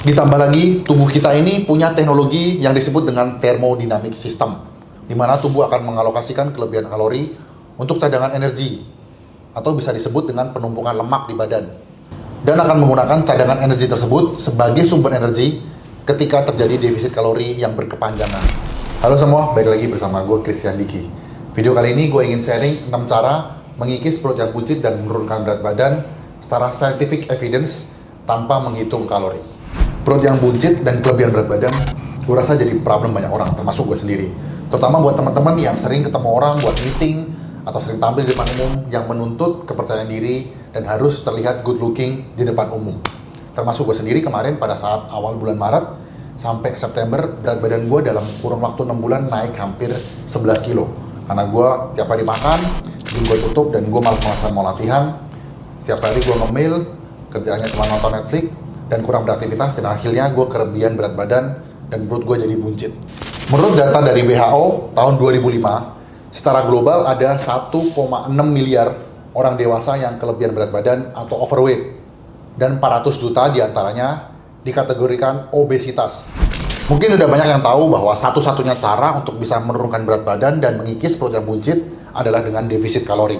Ditambah lagi, tubuh kita ini punya teknologi yang disebut dengan thermodynamic system, di mana tubuh akan mengalokasikan kelebihan kalori untuk cadangan energi, atau bisa disebut dengan penumpukan lemak di badan, dan akan menggunakan cadangan energi tersebut sebagai sumber energi ketika terjadi defisit kalori yang berkepanjangan. Halo semua, balik lagi bersama gue Christian Diki. Video kali ini gue ingin sharing 6 cara mengikis perut yang buncit dan menurunkan berat badan secara scientific evidence tanpa menghitung kalori. Perut yang buncit dan kelebihan berat badan, gue rasa jadi problem banyak orang, termasuk gue sendiri. Terutama buat teman-teman yang sering ketemu orang buat meeting atau sering tampil di depan umum yang menuntut kepercayaan diri dan harus terlihat good looking di depan umum. Termasuk gue sendiri kemarin pada saat awal bulan Maret sampai September, berat badan gue dalam kurun waktu 6 bulan naik hampir 11 kilo. Karena gue tiap hari makan, gym gue tutup dan gue malas-malasan mau latihan. Setiap hari gue ngemil, kerjaannya cuma nonton Netflix dan kurang beraktivitas, dan akhirnya gue kelebihan berat badan dan perut gue jadi buncit. Menurut data dari WHO tahun 2005, secara global ada 1,6 miliar orang dewasa yang kelebihan berat badan atau overweight, dan 400 juta diantaranya dikategorikan obesitas. Mungkin udah banyak yang tahu bahwa satu-satunya cara untuk bisa menurunkan berat badan dan mengikis perut yang buncit adalah dengan defisit kalori.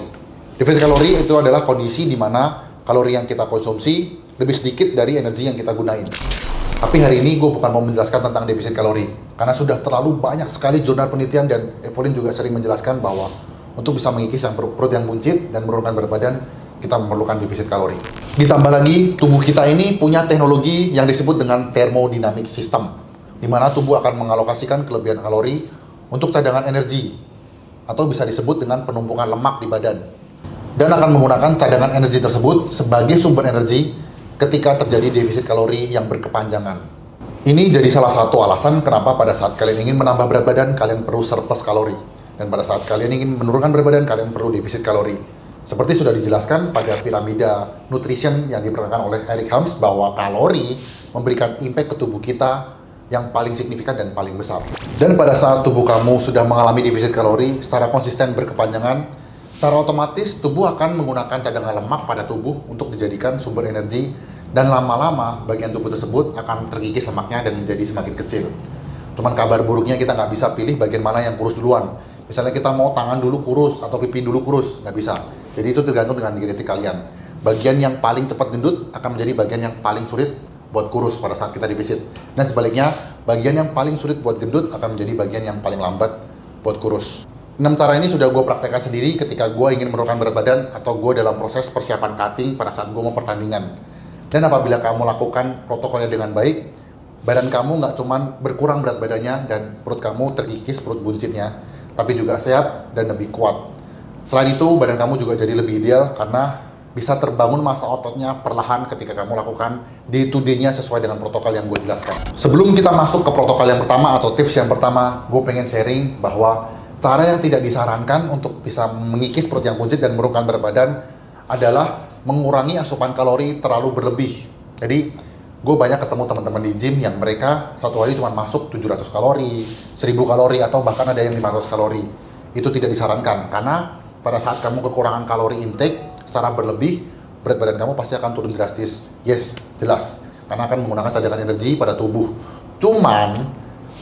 Defisit kalori itu adalah kondisi di mana kalori yang kita konsumsi lebih sedikit dari energi yang kita gunain. Tapi hari ini gue bukan mau menjelaskan tentang defisit kalori, karena sudah terlalu banyak sekali jurnal penelitian dan Evolin juga sering menjelaskan bahwa untuk bisa mengikis yang perut yang buncit dan menurunkan berat badan, kita memerlukan defisit kalori. Ditambah lagi, tubuh kita ini punya teknologi yang disebut dengan thermodynamic system, di mana tubuh akan mengalokasikan kelebihan kalori untuk cadangan energi, atau bisa disebut dengan penumpukan lemak di badan, dan akan menggunakan cadangan energi tersebut sebagai sumber energi ketika terjadi defisit kalori yang berkepanjangan. Ini jadi salah satu alasan kenapa pada saat kalian ingin menambah berat badan, kalian perlu surplus kalori. Dan pada saat kalian ingin menurunkan berat badan, kalian perlu defisit kalori. Seperti sudah dijelaskan pada piramida nutrition yang diperkenalkan oleh Eric Helms, bahwa kalori memberikan impact ke tubuh kita yang paling signifikan dan paling besar. Dan pada saat tubuh kamu sudah mengalami defisit kalori secara konsisten berkepanjangan, secara otomatis tubuh akan menggunakan cadangan lemak pada tubuh untuk dijadikan sumber energi, dan lama-lama bagian tubuh tersebut akan terkikis lemaknya dan menjadi semakin kecil. Cuman kabar buruknya kita nggak bisa pilih bagian mana yang kurus duluan. Misalnya kita mau tangan dulu kurus atau pipi dulu kurus, nggak bisa. Jadi itu tergantung dengan genetik kalian. Bagian yang paling cepat gendut akan menjadi bagian yang paling sulit buat kurus pada saat kita defisit. Dan sebaliknya, bagian yang paling sulit buat gendut akan menjadi bagian yang paling lambat buat kurus. 6 cara ini sudah gue praktekkan sendiri ketika gue ingin menurunkan berat badan atau gue dalam proses persiapan cutting pada saat gue mau pertandingan. Dan apabila kamu lakukan protokolnya dengan baik, badan kamu nggak cuma berkurang berat badannya dan perut kamu terkikis perut buncitnya, tapi juga sehat dan lebih kuat. Selain itu, badan kamu juga jadi lebih ideal karena bisa terbangun massa ototnya perlahan ketika kamu lakukan day to day-nya sesuai dengan protokol yang gue jelaskan. Sebelum kita masuk ke protokol yang pertama atau tips yang pertama, gue pengen sharing bahwa cara yang tidak disarankan untuk bisa mengikis perut yang buncit dan menurunkan berat badan adalah mengurangi asupan kalori terlalu berlebih. Jadi, gue banyak ketemu teman-teman di gym yang mereka satu hari cuma masuk 700 kalori, 1000 kalori, atau bahkan ada yang 500 kalori. Itu tidak disarankan, karena pada saat kamu kekurangan kalori intake secara berlebih, berat badan kamu pasti akan turun drastis. Yes, jelas. Karena akan menggunakan cadangan energi pada tubuh. Cuman,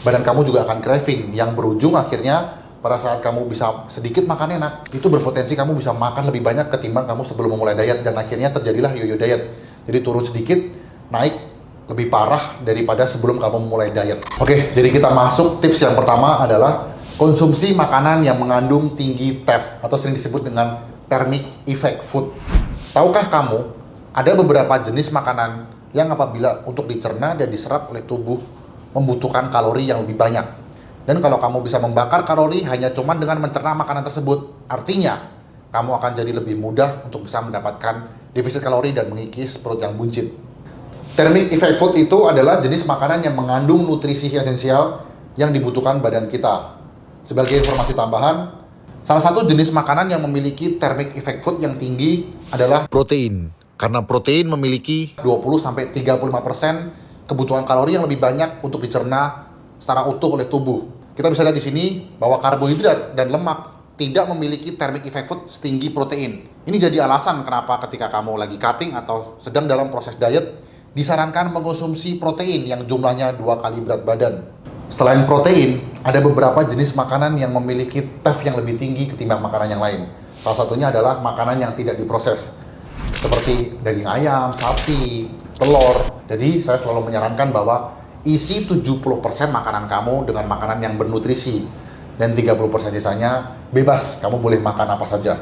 badan kamu juga akan craving, yang berujung akhirnya pada saat kamu bisa sedikit makan enak, itu berpotensi kamu bisa makan lebih banyak ketimbang kamu sebelum memulai diet, dan akhirnya terjadilah yo-yo diet. Jadi turun sedikit, naik lebih parah daripada sebelum kamu memulai diet. Oke, jadi kita masuk. Tips yang pertama adalah konsumsi makanan yang mengandung tinggi TEF atau sering disebut dengan thermic effect food. Tahukah kamu, ada beberapa jenis makanan yang apabila untuk dicerna dan diserap oleh tubuh membutuhkan kalori yang lebih banyak. Dan kalau kamu bisa membakar kalori hanya cuman dengan mencerna makanan tersebut, artinya kamu akan jadi lebih mudah untuk bisa mendapatkan defisit kalori dan mengikis perut yang buncit. Thermic effect food itu adalah jenis makanan yang mengandung nutrisi esensial yang dibutuhkan badan kita. Sebagai informasi tambahan, salah satu jenis makanan yang memiliki thermic effect food yang tinggi adalah protein. Karena protein memiliki 20-35% kebutuhan kalori yang lebih banyak untuk dicerna secara utuh oleh tubuh. Kita bisa lihat di sini bahwa karbohidrat dan lemak tidak memiliki thermic effect food setinggi protein. Ini jadi alasan kenapa ketika kamu lagi cutting atau sedang dalam proses diet, disarankan mengkonsumsi protein yang jumlahnya 2 kali berat badan. Selain protein, ada beberapa jenis makanan yang memiliki TEF yang lebih tinggi ketimbang makanan yang lain. Salah satunya adalah makanan yang tidak diproses, seperti daging ayam, sapi, telur. Jadi saya selalu menyarankan bahwa isi 70% makanan kamu dengan makanan yang bernutrisi, dan 30% sisanya bebas, kamu boleh makan apa saja.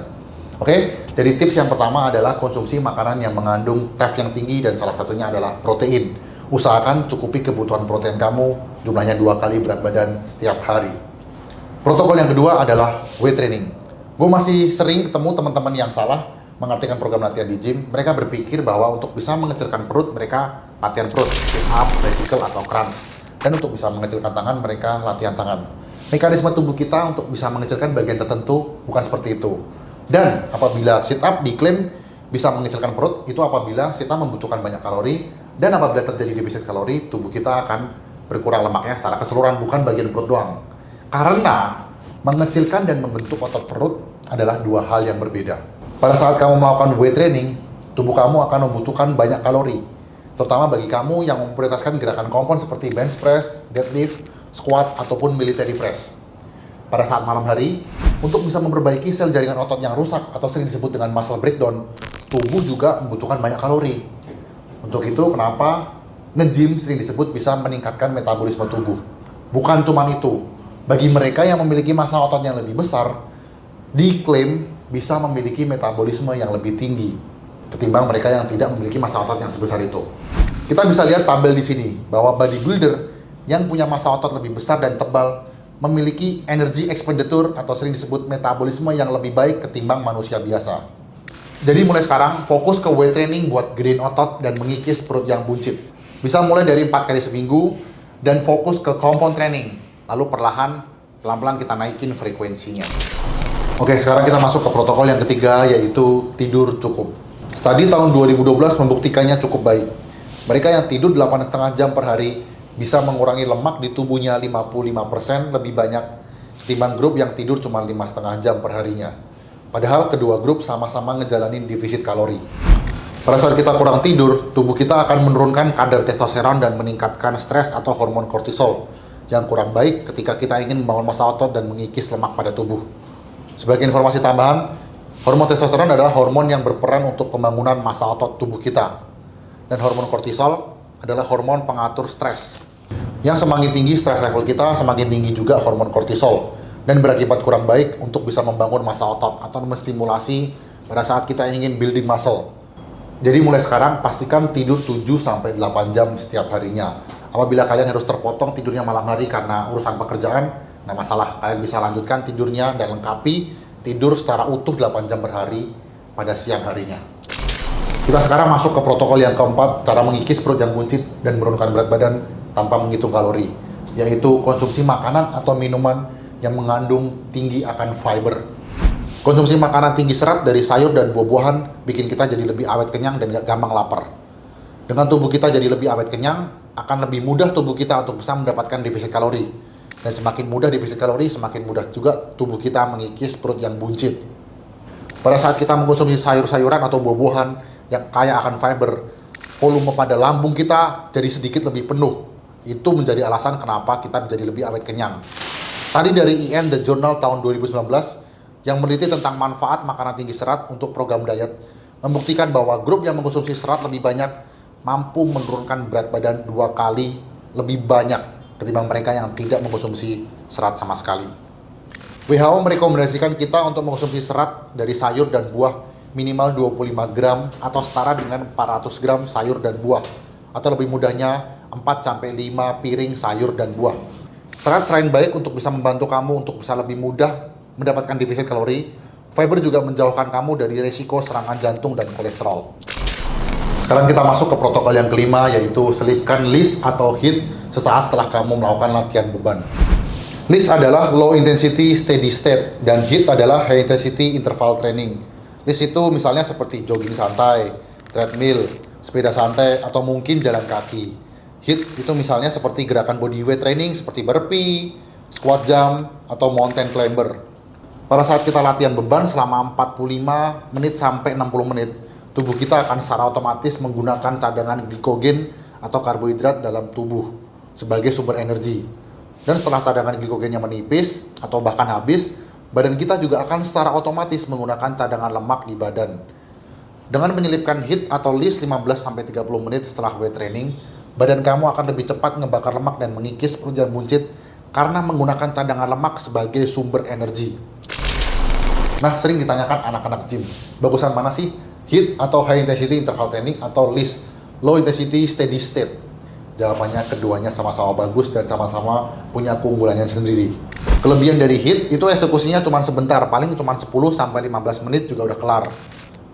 Oke, jadi tips yang pertama adalah konsumsi makanan yang mengandung TEF yang tinggi, dan salah satunya adalah protein. Usahakan cukupi kebutuhan protein kamu, jumlahnya 2 kali berat badan setiap hari. Protokol yang kedua adalah weight training. Gue masih sering ketemu teman-teman yang salah mengartikan program latihan di gym. Mereka berpikir bahwa untuk bisa mengecilkan perut, mereka latihan perut, sit up, bicycle, atau crunch. Dan untuk bisa mengecilkan tangan, mereka latihan tangan. Mekanisme tubuh kita untuk bisa mengecilkan bagian tertentu bukan seperti itu. Dan apabila sit up diklaim bisa mengecilkan perut, itu apabila kita membutuhkan banyak kalori, dan apabila terjadi defisit kalori, tubuh kita akan berkurang lemaknya secara keseluruhan, bukan bagian perut doang. Karena mengecilkan dan membentuk otot perut adalah dua hal yang berbeda. Pada saat kamu melakukan weight training, tubuh kamu akan membutuhkan banyak kalori, terutama bagi kamu yang memprioritaskan gerakan kompon seperti bench press, deadlift, squat, ataupun military press. Pada saat malam hari, untuk bisa memperbaiki sel jaringan otot yang rusak atau sering disebut dengan muscle breakdown, tubuh juga membutuhkan banyak kalori. Untuk itu, kenapa nge-gym sering disebut bisa meningkatkan metabolisme tubuh. Bukan cuma itu, bagi mereka yang memiliki massa otot yang lebih besar, diklaim bisa memiliki metabolisme yang lebih tinggi ketimbang mereka yang tidak memiliki massa otot yang sebesar itu. Kita bisa lihat tabel di sini bahwa bodybuilder yang punya massa otot lebih besar dan tebal memiliki energy expenditure atau sering disebut metabolisme yang lebih baik ketimbang manusia biasa. Jadi mulai sekarang fokus ke weight training buat gedein otot dan mengikis perut yang buncit. Bisa mulai dari 4 kali seminggu dan fokus ke compound training. Lalu pelan-pelan kita naikin frekuensinya. Oke, sekarang kita masuk ke protokol yang ketiga, yaitu tidur cukup. Studi tahun 2012 membuktikannya cukup baik. Mereka yang tidur 8,5 jam per hari bisa mengurangi lemak di tubuhnya 55% lebih banyak ketimbang grup yang tidur cuma 5,5 jam per harinya. Padahal kedua grup sama-sama ngejalanin defisit kalori. Pada saat kita kurang tidur, tubuh kita akan menurunkan kadar testosteron dan meningkatkan stres atau hormon kortisol yang kurang baik ketika kita ingin membangun massa otot dan mengikis lemak pada tubuh. Sebagai informasi tambahan, hormon testosteron adalah hormon yang berperan untuk pembangunan massa otot tubuh kita. Dan hormon kortisol adalah hormon pengatur stres. Yang semakin tinggi stres level kita, semakin tinggi juga hormon kortisol. Dan berakibat kurang baik untuk bisa membangun massa otot atau menstimulasi pada saat kita ingin building muscle. Jadi mulai sekarang pastikan tidur 7-8 jam setiap harinya. Apabila kalian harus terpotong tidurnya malam hari karena urusan pekerjaan, nggak masalah. Kalian bisa lanjutkan tidurnya dan lengkapi tidur secara utuh 8 jam per hari pada siang harinya. Kita sekarang masuk ke protokol yang keempat, cara mengikis perut yang buncit dan menurunkan berat badan tanpa menghitung kalori, yaitu konsumsi makanan atau minuman yang mengandung tinggi akan fiber. Konsumsi makanan tinggi serat dari sayur dan buah-buahan bikin kita jadi lebih awet kenyang dan gak gampang lapar. Dengan tubuh kita jadi lebih awet kenyang, akan lebih mudah tubuh kita untuk bisa mendapatkan defisit kalori. Dan semakin mudah defisit kalori, semakin mudah juga tubuh kita mengikis perut yang buncit. Pada saat kita mengkonsumsi sayur-sayuran atau buah-buahan yang kaya akan fiber, volume pada lambung kita jadi sedikit lebih penuh. Itu menjadi alasan kenapa kita menjadi lebih awet kenyang. Tadi dari IN The Journal tahun 2019 yang meneliti tentang manfaat makanan tinggi serat untuk program diet membuktikan bahwa grup yang mengkonsumsi serat lebih banyak mampu menurunkan berat badan 2 kali lebih banyak ketimbang mereka yang tidak mengkonsumsi serat sama sekali. WHO merekomendasikan kita untuk mengkonsumsi serat dari sayur dan buah minimal 25 gram atau setara dengan 400 gram sayur dan buah, atau lebih mudahnya 4-5 piring sayur dan buah. Serat selain baik untuk bisa membantu kamu untuk bisa lebih mudah mendapatkan defisit kalori, fiber juga menjauhkan kamu dari risiko serangan jantung dan kolesterol. Sekarang kita masuk ke protokol yang kelima, yaitu selipkan LISS atau HIIT sesaat setelah kamu melakukan latihan beban. LISS adalah low intensity steady state dan HIIT adalah high intensity interval training. LISS itu misalnya seperti jogging santai, treadmill, sepeda santai, atau mungkin jalan kaki. HIIT itu misalnya seperti gerakan bodyweight training seperti burpee, squat jump, atau mountain climber. Pada saat kita latihan beban selama 45 menit sampai 60 menit, tubuh kita akan secara otomatis menggunakan cadangan glikogen atau karbohidrat dalam tubuh sebagai sumber energi. Dan setelah cadangan glikogennya menipis atau bahkan habis, badan kita juga akan secara otomatis menggunakan cadangan lemak di badan. Dengan menyelipkan HIIT atau LIS 15-30 menit setelah weight training, badan kamu akan lebih cepat ngebakar lemak dan mengikis perut yang buncit karena menggunakan cadangan lemak sebagai sumber energi. Nah, sering ditanyakan anak-anak gym, bagusan mana sih? HIIT atau High Intensity Interval Training atau LIS, Low Intensity Steady State? Jawabannya keduanya sama-sama bagus dan sama-sama punya keunggulannya sendiri. Kelebihan dari HIIT itu eksekusinya cuma sebentar, paling cuma 10-15 menit juga udah kelar.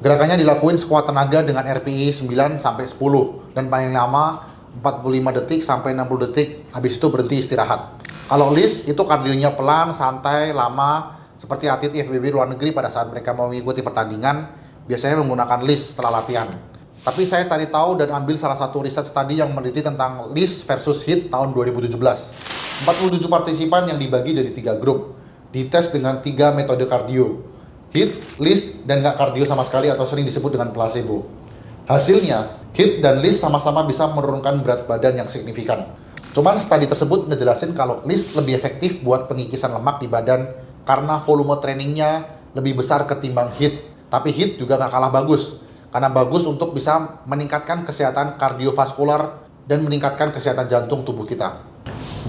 Gerakannya dilakuin sekuat tenaga dengan RPE 9-10 dan paling lama 45 detik sampai 60 detik, habis itu berhenti istirahat. Kalau LIS itu kardionya pelan, santai, lama, seperti atlet IFBB luar negeri pada saat mereka mau mengikuti pertandingan, biasanya menggunakan LIS setelah latihan. Tapi saya cari tahu dan ambil salah satu riset studi yang meneliti tentang LIS versus HIIT tahun 2017. 47 partisipan yang dibagi jadi 3 grup, dites dengan 3 metode kardio, HIIT, LIS, dan nggak kardio sama sekali atau sering disebut dengan placebo. Hasilnya, HIIT dan LIS sama-sama bisa menurunkan berat badan yang signifikan. Cuman studi tersebut ngejelasin kalau LIS lebih efektif buat pengikisan lemak di badan karena volume trainingnya lebih besar ketimbang HIIT. Tapi HIIT juga nggak kalah bagus, karena bagus untuk bisa meningkatkan kesehatan kardiovaskular dan meningkatkan kesehatan jantung tubuh kita.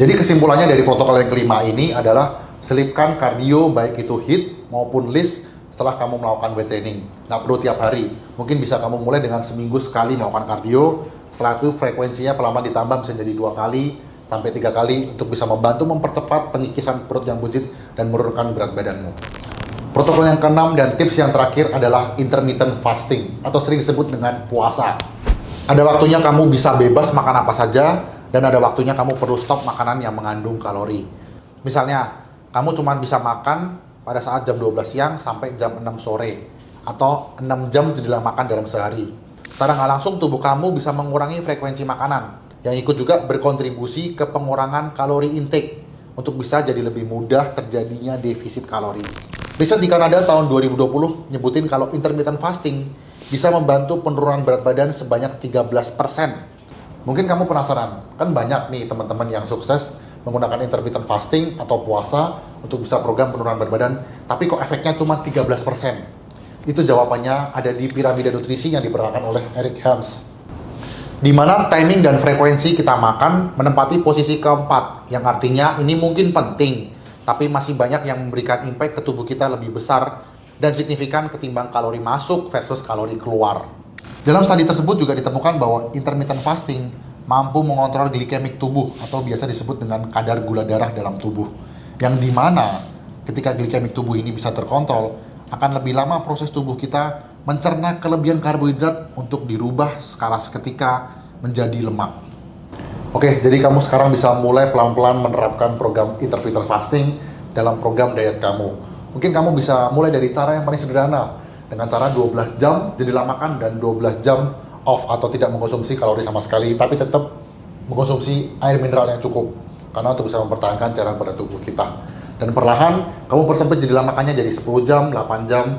Jadi kesimpulannya dari protokol yang kelima ini adalah selipkan kardio baik itu HIIT maupun LIS setelah kamu melakukan weight training. Nggak perlu tiap hari, mungkin bisa kamu mulai dengan seminggu sekali melakukan kardio, setelah itu frekuensinya pelan-pelan ditambah bisa jadi 2 kali sampai 3 kali untuk bisa membantu mempercepat pengikisan perut yang buncit dan menurunkan berat badanmu. Protokol yang keenam dan tips yang terakhir adalah intermittent fasting atau sering disebut dengan puasa. Ada waktunya kamu bisa bebas makan apa saja dan ada waktunya kamu perlu stop makanan yang mengandung kalori. Misalnya, kamu cuma bisa makan pada saat jam 12 siang sampai jam 6 sore atau 6 jam jendela makan dalam sehari. Secara nggak langsung tubuh kamu bisa mengurangi frekuensi makanan yang ikut juga berkontribusi ke pengurangan kalori intake untuk bisa jadi lebih mudah terjadinya defisit kalori. Riset di Kanada tahun 2020 nyebutin kalau intermittent fasting bisa membantu penurunan berat badan sebanyak 13%. Mungkin kamu penasaran, kan banyak nih teman-teman yang sukses menggunakan intermittent fasting atau puasa untuk bisa program penurunan berat badan, tapi kok efeknya cuma 13%? Itu jawabannya ada di piramida nutrisi yang diperankan oleh Eric Helms, di mana timing dan frekuensi kita makan menempati posisi keempat, yang artinya ini mungkin penting, tapi masih banyak yang memberikan impact ke tubuh kita lebih besar dan signifikan ketimbang kalori masuk versus kalori keluar. Dalam studi tersebut juga ditemukan bahwa intermittent fasting mampu mengontrol glikemik tubuh atau biasa disebut dengan kadar gula darah dalam tubuh. Yang dimana ketika glikemik tubuh ini bisa terkontrol, akan lebih lama proses tubuh kita mencerna kelebihan karbohidrat untuk dirubah secara seketika menjadi lemak. Oke, jadi kamu sekarang bisa mulai pelan-pelan menerapkan program intermittent fasting dalam program diet kamu. Mungkin kamu bisa mulai dari cara yang paling sederhana, dengan cara 12 jam jendela makan dan 12 jam off atau tidak mengkonsumsi kalori sama sekali, tapi tetap mengkonsumsi air mineral yang cukup, karena untuk bisa mempertahankan cairan pada tubuh kita. Dan perlahan, kamu persempit jendela makannya jadi 10 jam, 8 jam,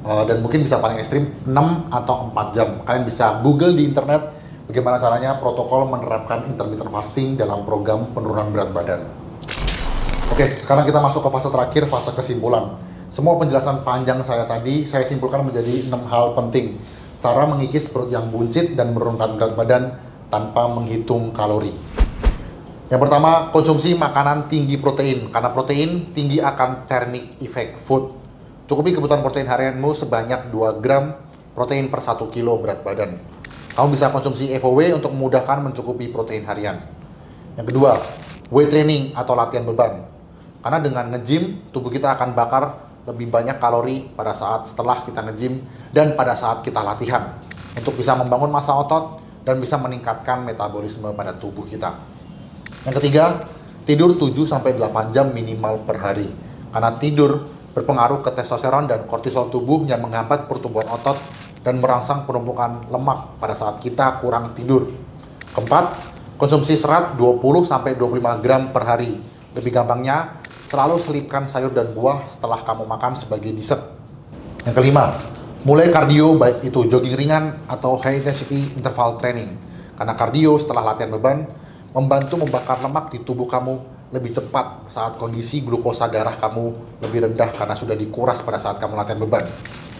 dan mungkin bisa paling ekstrim 6 atau 4 jam. Kalian bisa Google di internet, bagaimana caranya protokol menerapkan intermittent fasting dalam program penurunan berat badan. Oke, sekarang kita masuk ke fase terakhir, fase kesimpulan. Semua penjelasan panjang saya tadi, saya simpulkan menjadi 6 hal penting. Cara mengikis perut yang buncit dan menurunkan berat badan tanpa menghitung kalori. Yang pertama, konsumsi makanan tinggi protein. Karena protein tinggi akan thermic effect food. Cukupi kebutuhan protein harianmu sebanyak 2 gram protein per 1 kilo berat badan. Kamu bisa konsumsi FOW untuk memudahkan mencukupi protein harian. Yang kedua, weight training atau latihan beban. Karena dengan nge-gym, tubuh kita akan bakar lebih banyak kalori pada saat setelah kita nge-gym dan pada saat kita latihan untuk bisa membangun massa otot dan bisa meningkatkan metabolisme pada tubuh kita. Yang ketiga, tidur 7-8 jam minimal per hari. Karena tidur berpengaruh ke testosteron dan kortisol tubuh yang menghambat pertumbuhan otot dan merangsang penumpukan lemak pada saat kita kurang tidur. Keempat, konsumsi serat 20-25 gram per hari. Lebih gampangnya, selalu selipkan sayur dan buah setelah kamu makan sebagai dessert. Yang kelima, Mulai kardio, baik itu jogging ringan atau high intensity interval training. Karena kardio setelah latihan beban membantu membakar lemak di tubuh kamu lebih cepat saat kondisi glukosa darah kamu lebih rendah karena sudah dikuras pada saat kamu latihan beban.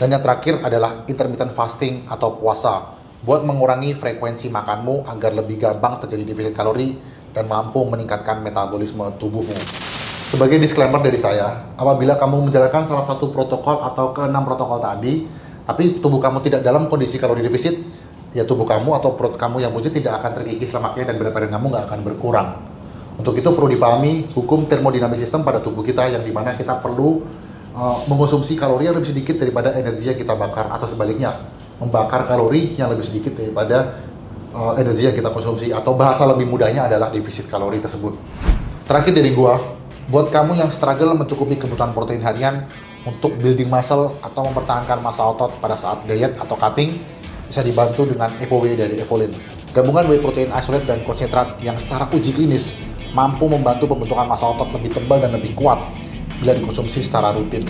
Dan yang terakhir adalah intermittent fasting atau puasa buat mengurangi frekuensi makanmu agar lebih gampang terjadi defisit kalori dan mampu meningkatkan metabolisme tubuhmu. Sebagai disclaimer dari saya, apabila kamu menjalankan salah satu protokol atau keenam protokol tadi, tapi tubuh kamu tidak dalam kondisi kalori defisit, ya tubuh kamu atau perut kamu yang buncit tidak akan terkikis lemaknya dan berat badan kamu nggak akan berkurang. Untuk itu perlu dipahami hukum termodinamik sistem pada tubuh kita yang dimana kita perlu mengonsumsi kalori yang lebih sedikit daripada energi yang kita bakar, atau sebaliknya membakar kalori yang lebih sedikit daripada energi yang kita konsumsi, atau bahasa lebih mudahnya adalah defisit kalori tersebut. Terakhir dari gua, buat kamu yang struggle mencukupi kebutuhan protein harian untuk building muscle atau mempertahankan massa otot pada saat diet atau cutting, bisa dibantu dengan EvoWhey dari Evolin. Gabungan whey protein isolate dan konsentrat yang secara uji klinis mampu membantu pembentukan massa otot lebih tebal dan lebih kuat bila dikonsumsi secara rutin.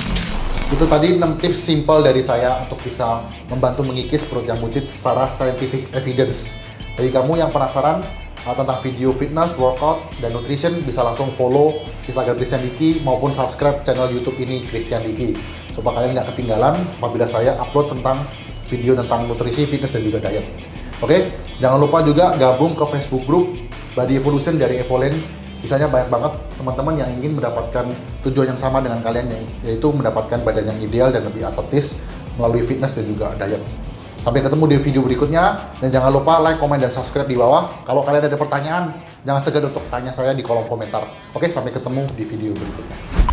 Itu tadi 6 tips simple dari saya untuk bisa membantu mengikis perut yang buncit secara scientific evidence. Bagi kamu yang penasaran tentang video fitness, workout, dan nutrition, bisa langsung follow Instagram Christian Diki maupun subscribe channel YouTube ini Christian Diki supaya kalian nggak ketinggalan apabila saya upload tentang video tentang nutrisi, fitness, dan juga diet. Oke, jangan lupa juga gabung ke Facebook group Body Evolution dari Evolin. Bisanya banyak banget teman-teman yang ingin mendapatkan tujuan yang sama dengan kalian, yaitu mendapatkan badan yang ideal dan lebih atletis melalui fitness dan juga diet. Sampai ketemu di video berikutnya, dan jangan lupa like, komen, dan subscribe di bawah. Kalau kalian ada pertanyaan, jangan segan untuk tanya saya di kolom komentar. Oke, sampai ketemu di video berikutnya.